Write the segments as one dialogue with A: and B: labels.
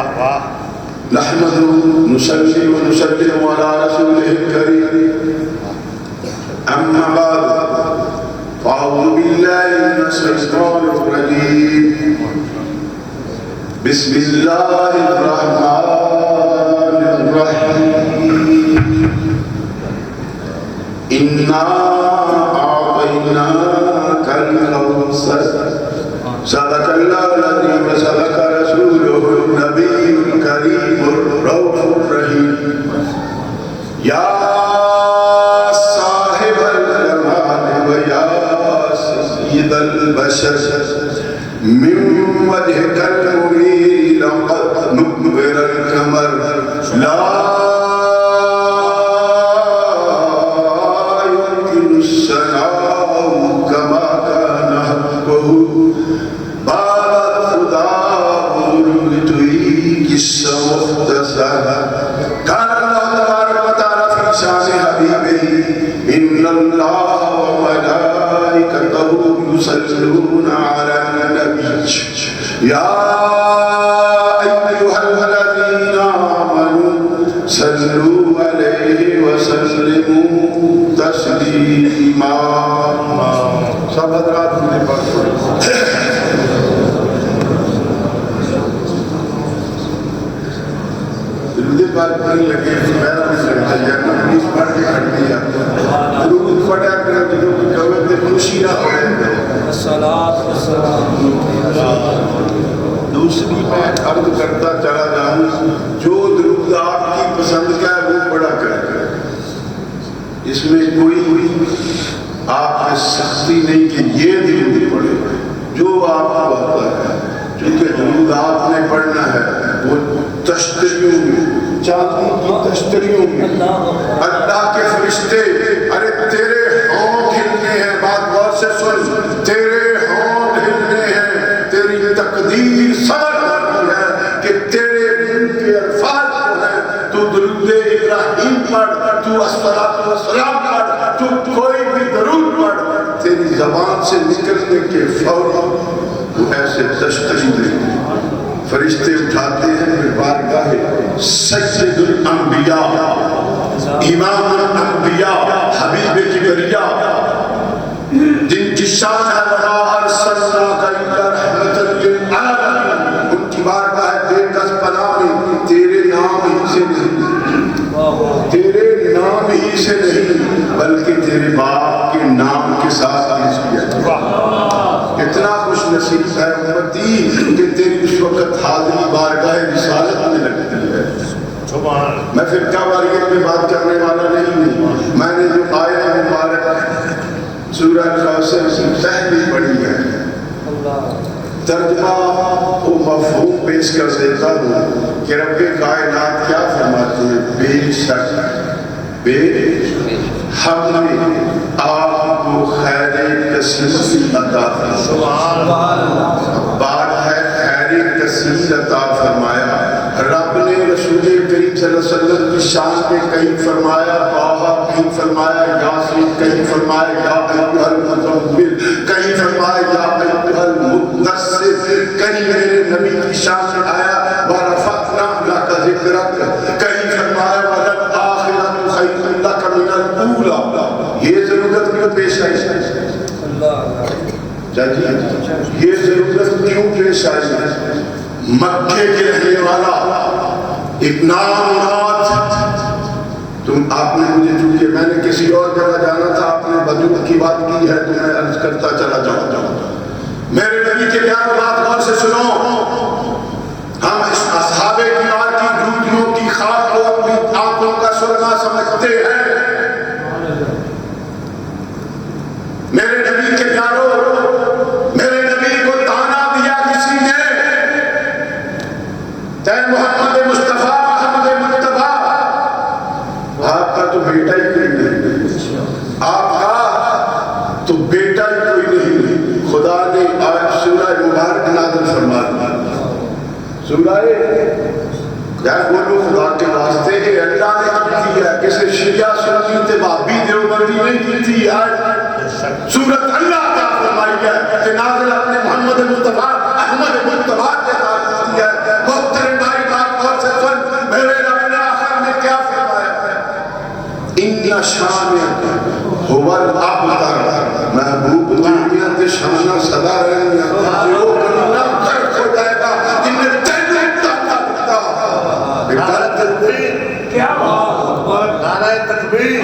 A: نحمده نصلي ونسلم على رسوله الكريم أما بعد فأعوذ بالله من الشيطان الرجيم بسم الله الرحمن الرحيم إنا أعطيناك الكوثر صدق الله العظيم وصدق رسوله النبي الكريم الرؤوف الرحيم يا صاحب الجمال ويا سيد البشر من وجهك المنير لقد نبر القمر لا يمكن الثناء كما كان حقه بابا خدا بزرگ توئی قصہ مختصر قال اللہ تبارک و تعالی فی شان حبیبہ ان اللہ وملائکتہ یصلون علی النبی یا ایھا الذین آمنوا صلوا علیہ وسلموا تسلیما. سب حضرات نے پڑھ درود پاک پڑھنے لگے میرا بھی لگتا ہے حدیث پڑھ کے کھڑ دیا درود پڑھا کر جو قوت خوشی نہ پڑھے. دوسری میں عرض کرتا چلا جاؤں جو درود آپ کی پسند کا ہے وہ پڑھا کرے. اس میں کوئی آپ نے سختی نہیں کہ یہ درود پڑھے جو آپ کو آتا ہے. چونکہ درود آپ نے پڑھنا ہے وہ تشتریوں میں چاندی کی تشتریوں میں اللہ کے فرشتے ارے تیرے ہونٹ ہلنے ہیں. بات غور سے سن تیرے ہونٹ ہلنے ہیں. تیری تقدیر سمجھ رہی ہے کہ تیرے دل کے الفاظ جو ہیں تو درود ابراہیم پڑھ تو الصلاۃ والسلام پڑھ تو کوئی بھی درود پڑھ تیری زبان سے نکلنے کے فوراً وہ ایسے تشتری دیں فرشتے اٹھاتے ہیں بارگاہ سید الانبیاء امام الانبیاء حبیب کبریا جن کی شان ہے وما ارسلناک الا رحمۃ للعالمین. ان کی بارگاہ بے کس پناہ میں تیرے نام ہی سے نہیں بلکہ تیرے باپ کے نام کے ساتھ پیش کیا. کتنا خوش نصیب ہے امتی کہ تیری اس وقت حاضری بارگاہ رسالت میں لگتی ہے. میں فرقہ واریت میں بات کرنے والا نہیں ہوں. میں نے جو آیت مبارک سورہ کوثر سے پہلی پڑھی ہے ترجمہ و مفہوم پیش کر دیتا ہوں کہ رب کائنات کیا فرماتے ہیں. بے شک ہم نے آپ کو خیر کثیر عطا فرمایا. بات ہے خیر کثیر عطا فرمایا. رب نے رسول کریم صلی اللہ علیہ وسلم کی شان پہ کہیں فرمایا طٰہٰ کہیں فرمایا یاسین کہیں فرمایا یا ایھا المزمل کہیں فرمایا یا ایھا المدثر کہیں میرے نبی کی شان میں آیا ورفعنا لک ذکرک کہیں فرمایا وللآخرۃ خیر لک من الاولی. یہ ضرورت کیوں پیش آئی؟ یہ ضرورت کیوں پیش آئی؟ مکے کے رہنے والا ایک نامراد تم آپ نے مجھے چونکہ میں نے کسی اور جگہ جانا تھا آپ نے بدو کی بات کی ہے تو میں عرض کرتا چلا جاؤں. میرے نبی کے پیارے بات غور سے سنو. ہم اس اصحاب کبار کی جوتیوں کی خاک کو اپنی آنکھوں کا سرما سمجھتے ہیں. میرے نبی کے پیاروں میرے نبی کو تانا دیا کسی نے تے محمد مصطفیٰ محمد مجتبیٰ آپ کا تو بیٹا ہی کوئی نہیں آپ کا تو بیٹا ہی کوئی نہیں. خدا نے آج سورہ مبارک نازل فرما دیا. سورہ یار بولو خدا کے واسطے اللہ نے کی ہے کسی شیعہ سنی تے وہابی دیوبندی نہیں کی تھی. آج سورت اللہ کا فرمائی ہے کہ نازل اپنے محمد مصطفیٰ احمد مجتبیٰ کے ساتھ کی ہے. محترم بھائی ان شانئک هو الابتر محبوب دنیا تے شانہ صدا رہنیا جو کلمہ ترک ہو جائے گا انہیں تینے تکتا نعرہ تکبیر کیا نعرہ تکبیر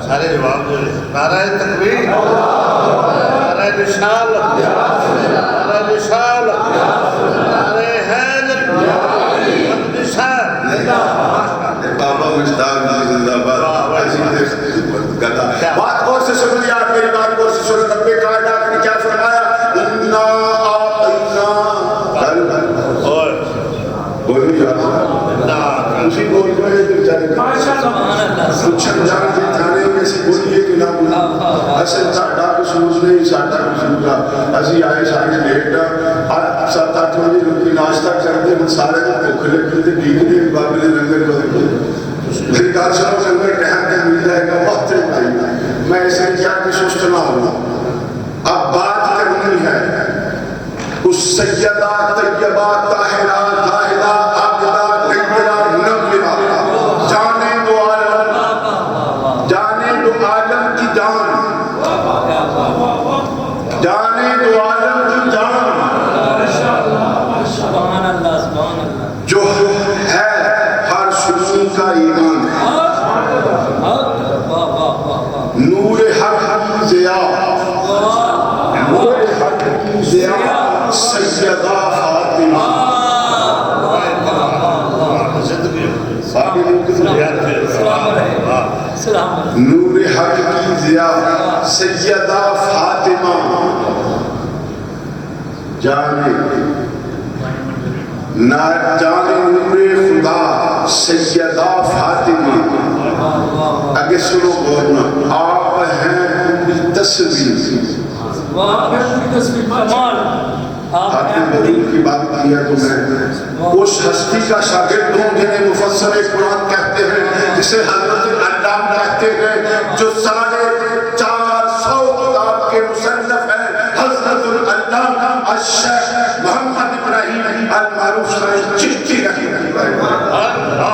A: سارے جواب دے نعرہ تکبیر نعرہ رسالت نعرہ رسالت نعرہ حیدر بابا مشتاق جی زندہ باد بات غور سے سن لیا میری بات غور سے سن رب کائنات نے کیا فرمایا انا اعطینا اور بولی جانا اسی بول رہے تھے بیچارے کچھ جان کے تھانے میں سے بولیے کہ نہ بولا اصل ساڈا قصور نہیں ساڈا قصور کا اسی آئے سارے لیٹ سات آٹھ بجے روٹی ناشتہ کرتے ہم سارے کو بھوک لگتی تھی دیکھنے بابے نے لنگر کو دیکھو میری کہا چلو لنگر ٹہم کے مل جائے گا وقت نہیں میں اسے کیا کہ سست نہ ہوں اب بات کرنی ہے اس سیدہ طیبہ طاہرہ طاہرہ عابدہ طیبہ نبیہ جانے دو عالم کی جان جانے دو عالم کی جان جو ہے ہر سنی کا ایمان نور حق کی ضیاء نور حق کی ضیاء سیدہ فاطمہ نور حق کی ضیاء سیدہ فاطمہ جانے نور خدا سیدہ فاطمہ اگر سنو بولنا آپ ہیں تصویر آپ نے بدل کی بات کیا تو میں اس ہستی کا شاگرد ہوں جنہیں مفسر قرآن کہتے ہیں جسے حضرت علام کہتے ہیں جو 450 کتاب کے مصنف ہیں حضرت العلام الشیخ محمد ابراہیم المعروف صاحب چشتی رحمہ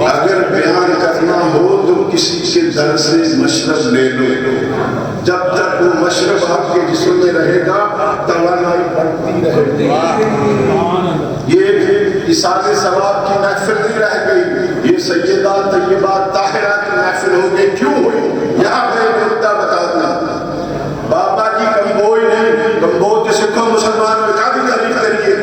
A: اگر بیان کرنا ہو تو کسی کے در سے مشرب لے لو جب تک وہ مشرب آپ کے جسم میں رہے گا توانائی بڑھتی رہے گی یہ اصال ثواب کی محفل نہیں رہ گئی یہ سیدہ طیبہ طاہرہ کی محفل ہو گئی کیوں ہوئی یہاں میں ایک نکتہ بتا دوں بابا کی کمبوئی نہیں کمبوئی جسے کو مسلمان میں کافی تعریف کریے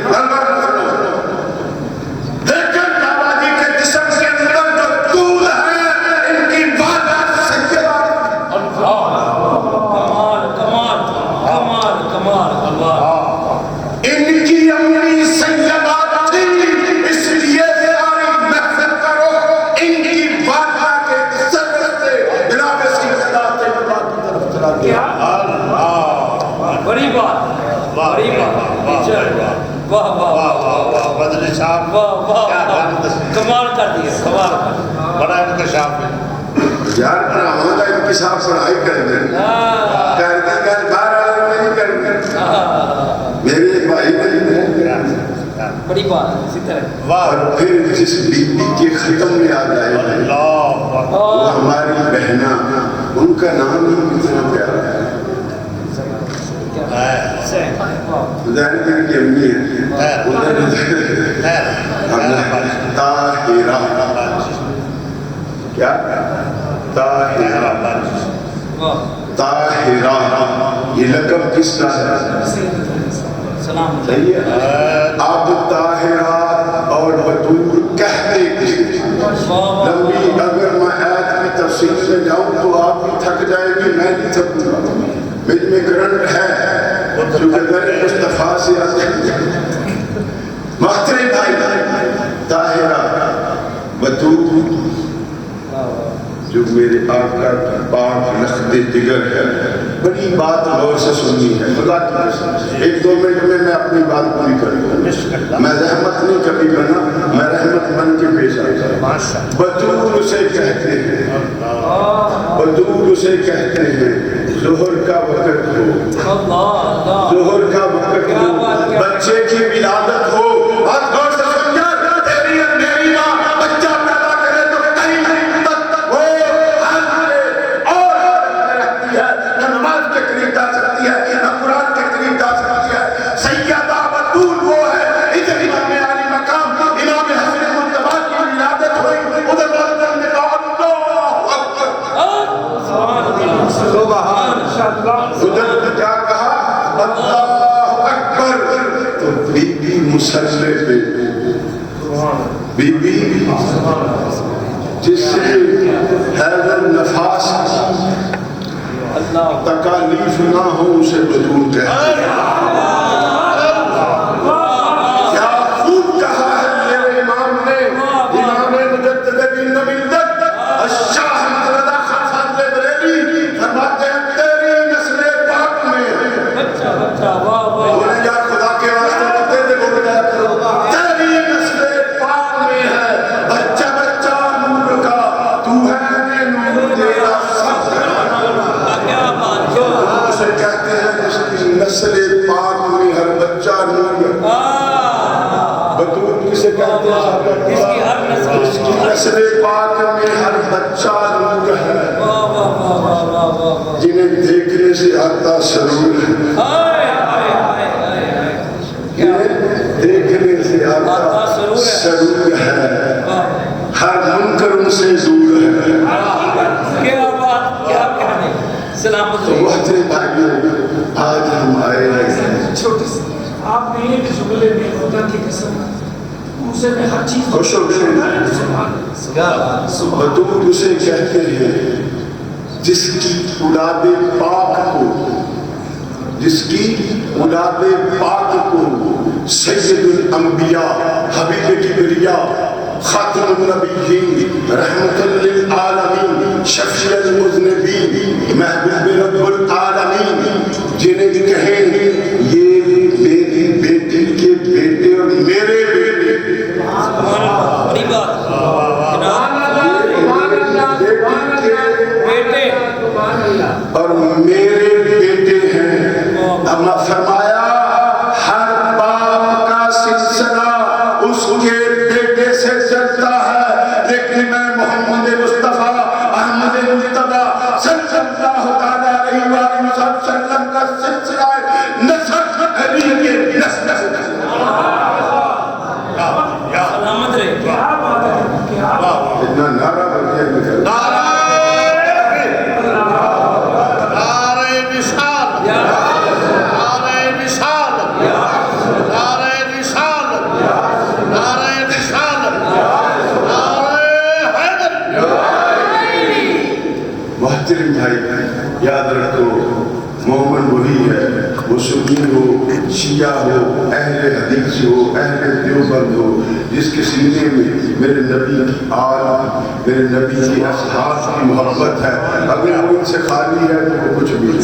B: کمال کر دیا کمال بڑا انکشاف ہے
A: یار پڑھاؤں گا انکشاف پڑھائی کر دیں کرتے کر بار آئے نہیں کرتے میرے ایک بھائی نے
B: بڑی بات اسی طرح
A: اور پھر جس بیٹی کے ختم میں آ جائے وہ ہماری بہنا ان کا نام ہی کتنا پیارا ہے خداینے تیرے کی امی ہے طاہرہ کیا طاہرہ طاہرہ یہ لقب کس کا ہے صحیح ہے اب طاہرہ اور بطور کہتے کسی لمبی اگر میں آیت کی تفصیل میں جاؤں تو آپ بھی تھک جائیں گے میں نہیں تھکوں گا مجھ میں کرنٹ ہے جو کہ در مصطفیٰ سے آتے ہیں محترم بھائی طاہرہ بطور جو میرے آقا کی پاک لخت دگر ہے بڑی بات غور سے سننی ہے خدا کی قسم ایک دو منٹ میں اپنی بات پوری کروں میں رحمت نہیں کبھی کرنا میں رحمت بن کے پیش آتا ہوں بطور اسے کہتے ہیں بطور اسے کہتے ہیں ظہر کا وقت ہو ظہر کا وقت ہو بچے کی ولادت ہو بات غور سے سمجھا تیری اور میری ماں بچہ پیدا کرے تو کہیں نہیں مسئلے پہ بی بی جس سے حیدر نفاس تکالیف نہ ہو اسے بطول کہتے ہیں. کیا خوب کہا ہے میرے امام نے، امام مجدد دین ملت الشاہ رضا خان فاضل بریلوی فرماتے ہیں تیری نسل پاک میں بولے یار خدا کے واسطے تیرے بول جایا کرو، تیری نسل پاک میں ہے بچہ بچہ نور کا، تو ہے نور تیرا سب اسے کہتے ہیں جس کی نسل پاک میں ہر بچہ نور ہے. بطول کسے کہتے ہیں؟ جس کی نسل پاک میں ہر بچہ نور ہے، جنہیں دیکھنے سے آتا سرور ہے، جنہیں دیکھنے سے آتا سرور ہے، ہر منکر ان سے دور ہے. تو محترم بھائیوں، آج ہم آئے ہیں
C: چھوٹی سی آپ نے ایک جملے میں خدا کی قسم اسے میں ہر چیز
A: خوش ہو گئے. بطول اسے کہتے ہیں جس کی اولاد پاک کو، جس کی اولاد پاک کو سید الانبیاء حبیب کبریا خاتم النبیین رحمت للعالمین شفیع المذنبین محبوب رب العالمین، جنہیں کہیں یہ میری بیٹی کے بیٹے اور میرے بیٹے، اور میرے بیٹے ہیں. اللہ فرمایا ہر باپ کا سلسلہ اس کے بیٹے سے چلتا ہے، لیکن میں محمد مصطفیٰ احمد مجتبیٰ صلی اللہ علیہ وسلم کا سلسلہ نسب علی کے نسل سے
B: سلامت رہے.
A: اتنا نعرہ بجے محترم بھائی، یاد رکھو مومن وہی ہے، وہ سنی ہو، شیعہ ہو، اہل حدیث ہو، اہل دیوبند ہو، جس کے سینے میں میرے نبی کی آل، میرے نبی کی اصحاب کی محبت ہے. اگر وہ ان سے خالی ہے تو وہ کچھ بھی نہیں.